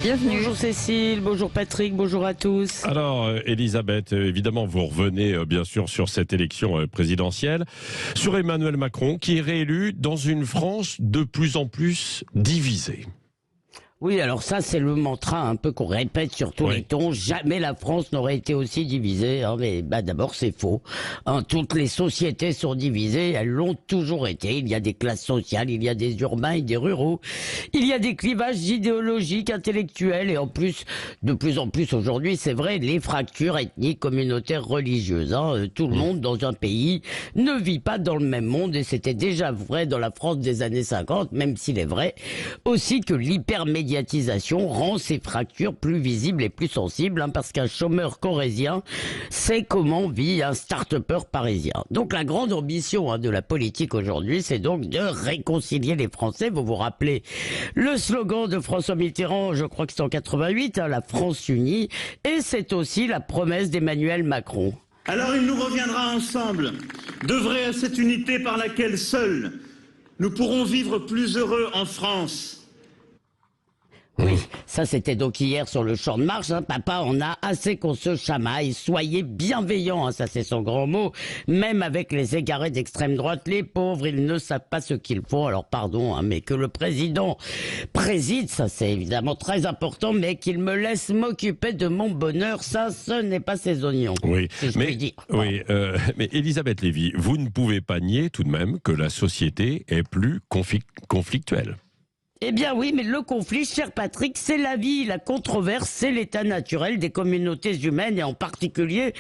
Bienvenue. Bonjour Cécile, bonjour Patrick, bonjour à tous. Alors, Elisabeth, évidemment, vous revenez bien sûr sur cette élection présidentielle, sur Emmanuel Macron, qui est réélu dans une France de plus en plus divisée. Oui, alors ça c'est le mantra un peu qu'on répète sur tous les tons. Jamais la France n'aurait été aussi divisée. Mais d'abord c'est faux. Toutes les sociétés sont divisées, elles l'ont toujours été. Il y a des classes sociales, il y a des urbains et des ruraux. Il y a des clivages idéologiques, intellectuels et en plus, de plus en plus aujourd'hui, c'est vrai, les fractures ethniques, communautaires, religieuses. Tout le monde dans un pays ne vit pas dans le même monde et c'était déjà vrai dans la France des années 50, même s'il est vrai aussi que l'hypermédiatisation rend ces fractures plus visibles et plus sensibles, parce qu'un chômeur corrézien sait comment vit un start-upper parisien. Donc la grande ambition de la politique aujourd'hui, c'est donc de réconcilier les Français. Vous vous rappelez le slogan de François Mitterrand, je crois que c'est en 88, la France unie, et c'est aussi la promesse d'Emmanuel Macron. Alors il nous reviendra ensemble d'œuvrer à cette unité par laquelle seuls nous pourrons vivre plus heureux en France. Oui, ça c'était donc hier sur le champ de Mars. Papa, on a assez qu'on se chamaille. Soyez bienveillants, ça c'est son grand mot. Même avec les égarés d'extrême droite, les pauvres, ils ne savent pas ce qu'ils font. Alors pardon, mais que le président préside, ça c'est évidemment très important, mais qu'il me laisse m'occuper de mon bonheur, ça ce n'est pas ses oignons. Oui, si je puis dire. Oui, mais Elisabeth Lévy, vous ne pouvez pas nier tout de même que la société est plus conflictuelle. Eh bien oui, mais le conflit, cher Patrick, c'est la vie, la controverse, c'est l'état naturel des communautés humaines et en particulier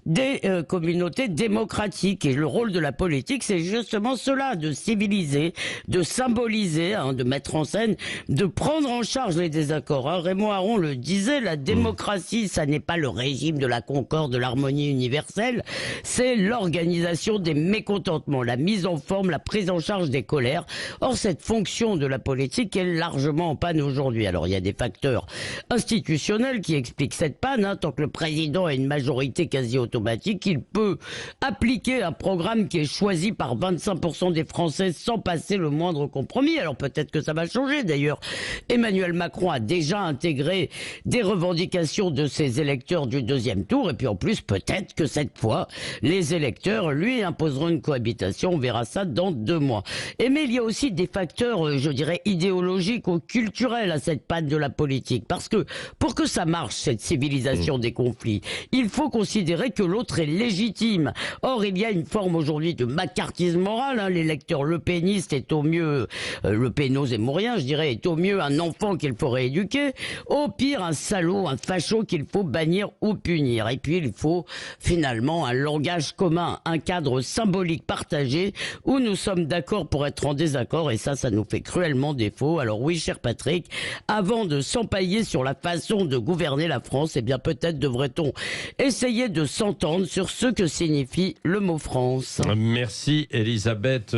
des communautés démocratiques. Et le rôle de la politique, c'est justement cela, de civiliser, de symboliser, de mettre en scène, de prendre en charge les désaccords. Raymond Aron le disait, la démocratie, ça n'est pas le régime de la concorde, de l'harmonie universelle, c'est l'organisation des mécontentements, la mise en forme, la prise en charge des colères. Or, cette fonction de la politique est largement en panne aujourd'hui. Alors il y a des facteurs institutionnels qui expliquent cette panne. Tant que le président a une majorité quasi automatique, il peut appliquer un programme qui est choisi par 25% des Français sans passer le moindre compromis. Alors peut-être que ça va changer. D'ailleurs, Emmanuel Macron a déjà intégré des revendications de ses électeurs du deuxième tour. Et puis en plus, peut-être que cette fois, les électeurs lui imposeront une cohabitation. On verra ça dans 2 mois. Mais il y a aussi des facteurs, je dirais, idéologique ou culturel à cette panne de la politique. Parce que pour que ça marche, cette civilisation des conflits, il faut considérer que l'autre est légitime. Or, il y a une forme aujourd'hui de macartisme moral. L'électeur lepéniste est au mieux, le péno-zémourien, je dirais, est au mieux un enfant qu'il faut rééduquer, au pire un salaud, un facho qu'il faut bannir ou punir. Et puis il faut finalement un langage commun, un cadre symbolique partagé où nous sommes d'accord pour être en désaccord, et ça nous fait cruellement défaut. Alors oui, cher Patrick, avant de s'empailler sur la façon de gouverner la France, eh bien peut-être devrait-on essayer de s'entendre sur ce que signifie le mot France. Merci Elisabeth.